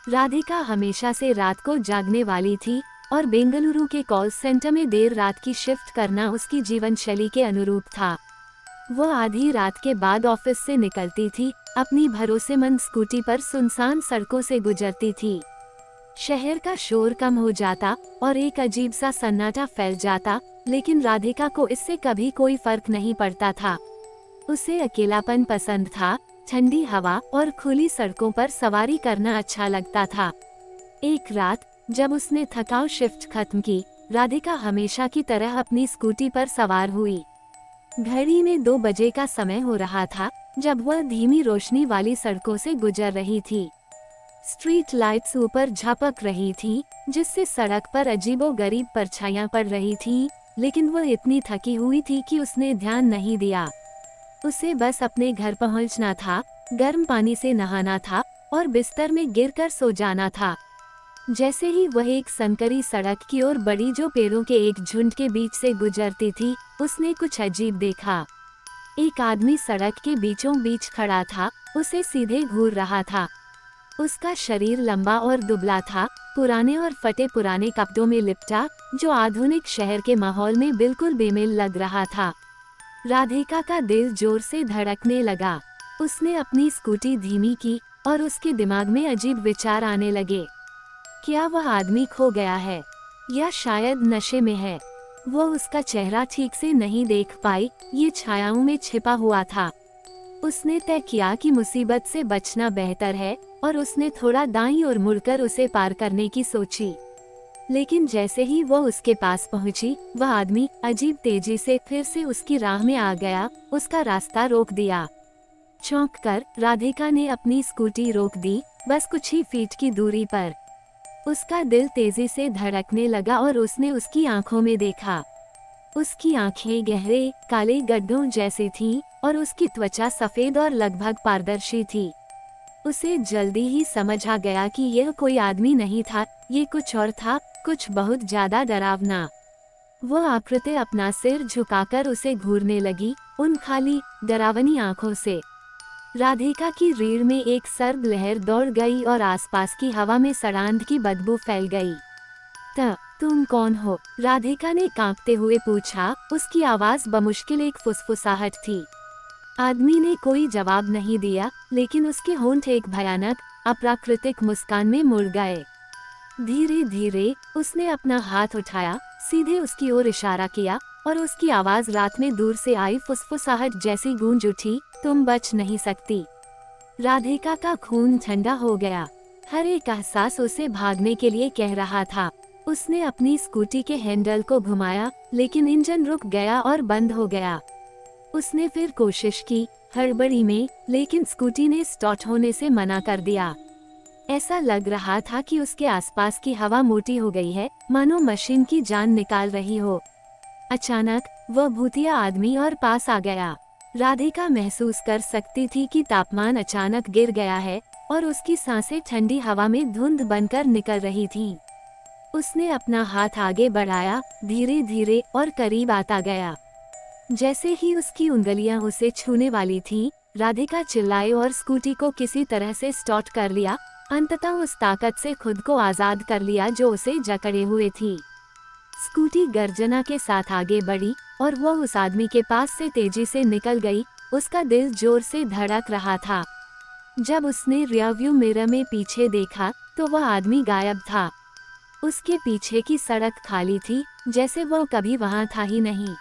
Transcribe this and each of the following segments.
राधिका हमेशा से रात को जागने वाली थी और बेंगलुरु के कॉल सेंटर में देर रात की शिफ्ट करना उसकी जीवन शैली के अनुरूप था। वह आधी रात के बाद ऑफिस से निकलती थी, अपनी भरोसेमंद स्कूटी पर सुनसान सड़कों से गुजरती थी। शहर का शोर कम हो जाता और एक अजीब सा सन्नाटा फैल जाता, लेकिन राधिका को इससे कभी कोई फर्क नहीं पड़ता था। उसे अकेलापन पसंद था, ठंडी हवा और खुली सड़कों पर सवारी करना अच्छा लगता था। एक रात जब उसने थकाऊ शिफ्ट खत्म की, राधिका हमेशा की तरह अपनी स्कूटी पर सवार हुई। घड़ी में 2 बजे का समय हो रहा था जब वह धीमी रोशनी वाली सड़कों से गुजर रही थी। स्ट्रीट लाइट्स ऊपर झपक रही थी, जिससे सड़क पर अजीबोगरीब परछाइयां पड़ रही थीं, लेकिन वह इतनी थकी हुई थी कि उसने ध्यान नहीं दिया। उसे बस अपने घर पहुंचना था, गर्म पानी से नहाना था और बिस्तर में गिरकर सो जाना था। जैसे ही वह एक संकरी सड़क की ओर बढ़ी जो पेड़ों के एक झुंड के बीच से गुजरती थी, उसने कुछ अजीब देखा। एक आदमी सड़क के बीचों बीच खड़ा था, उसे सीधे घूर रहा था। उसका शरीर लंबा और दुबला था, पुराने और फटे पुराने कपड़ों में लिपटा, जो आधुनिक शहर के माहौल में बिल्कुल बेमेल लग रहा था। राधिका का दिल जोर से धड़कने लगा। उसने अपनी स्कूटी धीमी की और उसके दिमाग में अजीब विचार आने लगे। क्या वह आदमी खो गया है या शायद नशे में है? वो उसका चेहरा ठीक से नहीं देख पाई, ये छायाओं में छिपा हुआ था। उसने तय किया कि मुसीबत से बचना बेहतर है और उसने थोड़ा दाईं ओर मुड़कर उसे पार करने की सोची। लेकिन जैसे ही वो उसके पास पहुंची, वह आदमी अजीब तेजी से फिर से उसकी राह में आ गया, उसका रास्ता रोक दिया। चौंक कर राधिका ने अपनी स्कूटी रोक दी, बस कुछ ही फीट की दूरी पर। उसका दिल तेजी से धड़कने लगा और उसने उसकी आंखों में देखा। उसकी आंखें गहरे काले गड्ढों जैसी थीं और उसकी त्वचा सफेद और लगभग पारदर्शी थी। उसे जल्दी ही समझ आ गया कि यह कोई आदमी नहीं था, ये कुछ और था, कुछ बहुत ज्यादा डरावना। वह आकृति अपना सिर झुकाकर उसे घूरने लगी, उन खाली डरावनी आंखों से। राधिका की रीढ़ में एक सर्द लहर दौड़ गई और आसपास की हवा में सड़ांध की बदबू फैल गई। तुम कौन हो? राधिका ने कांपते हुए पूछा, उसकी आवाज बमुश्किल एक फुसफुसाहट थी। आदमी ने कोई जवाब नहीं दिया, लेकिन उसके होंठ एक भयानक अप्राकृतिक मुस्कान में मुड़ गए। धीरे धीरे उसने अपना हाथ उठाया, सीधे उसकी ओर इशारा किया और उसकी आवाज रात में दूर से आई फुसफुसाहट जैसी गूंज उठी, तुम बच नहीं सकती। राधिका का खून ठंडा हो गया। हर एक एहसास उसे भागने के लिए कह रहा था। उसने अपनी स्कूटी के हैंडल को घुमाया, लेकिन इंजन रुक गया और बंद हो गया। उसने फिर कोशिश की, हड़बड़ी में, लेकिन स्कूटी ने स्टार्ट होने से मना कर दिया। ऐसा लग रहा था कि उसके आसपास की हवा मोटी हो गई है, मानो मशीन की जान निकाल रही हो। अचानक वह भूतिया आदमी और पास आ गया। राधिका महसूस कर सकती थी कि तापमान अचानक गिर गया है और उसकी सांसें ठंडी हवा में धुंध बनकर निकल रही थीं। उसने अपना हाथ आगे बढ़ाया, धीरे धीरे और करीब आता गया। जैसे ही उसकी उंगलियां उसे छूने वाली थीं, राधिका चिल्लाई और स्कूटी को किसी तरह से स्टार्ट कर लिया, अंततः उस ताकत से खुद को आजाद कर लिया जो उसे जकड़े हुए थी। स्कूटी गर्जना के साथ आगे बढ़ी और वह उस आदमी के पास से तेजी से निकल गई। उसका दिल जोर से धड़क रहा था। जब उसने रियरव्यू मिरर में पीछे देखा तो वह आदमी गायब था। उसके पीछे की सड़क खाली थी, जैसे वह कभी वहां था ही नहीं।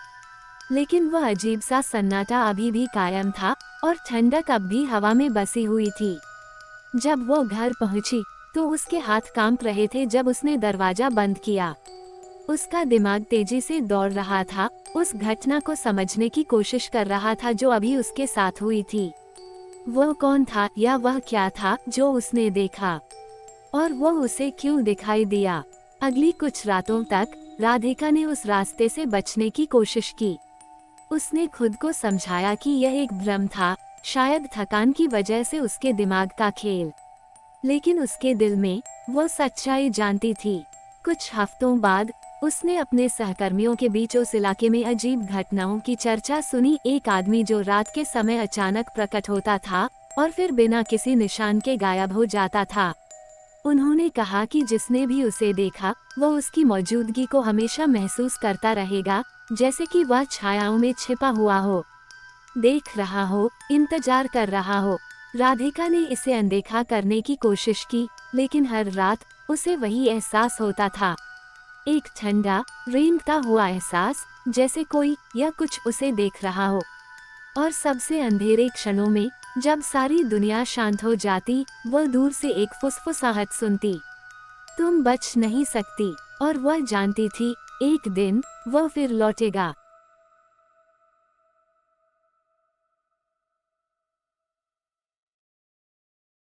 लेकिन वह अजीब सा सन्नाटा अभी भी कायम था और ठंडक अब भी हवा में बसी हुई थी। जब वो घर पहुंची तो उसके हाथ कांप रहे थे जब उसने दरवाजा बंद किया। उसका दिमाग तेजी से दौड़ रहा था, उस घटना को समझने की कोशिश कर रहा था जो अभी उसके साथ हुई थी। वह कौन था या वह क्या था जो उसने देखा, और वह उसे क्यों दिखाई दिया। अगली कुछ रातों तक राधिका ने उस रास्ते से बचने की कोशिश की। उसने खुद को समझाया कि यह एक भ्रम था, शायद थकान की वजह से उसके दिमाग का खेल। लेकिन उसके दिल में वो सच्चाई जानती थी। कुछ हफ्तों बाद उसने अपने सहकर्मियों के बीच उस इलाके में अजीब घटनाओं की चर्चा सुनी। एक आदमी जो रात के समय अचानक प्रकट होता था और फिर बिना किसी निशान के गायब हो जाता था। उन्होंने कहा कि जिसने भी उसे देखा वह उसकी मौजूदगी को हमेशा महसूस करता रहेगा, जैसे कि वह छायाओं में छिपा हुआ हो, देख रहा हो, इंतजार कर रहा हो। राधिका ने इसे अनदेखा करने की कोशिश की, लेकिन हर रात उसे वही एहसास होता था, एक ठंडा, रेंगता हुआ एहसास, जैसे कोई या कुछ उसे देख रहा हो। और सबसे अंधेरे क्षणों में, जब सारी दुनिया शांत हो जाती, वह दूर से एक फुसफुसाहट सुनती, तुम बच नहीं सकती। और वह जानती थी, एक दिन वह फिर लौटेगा।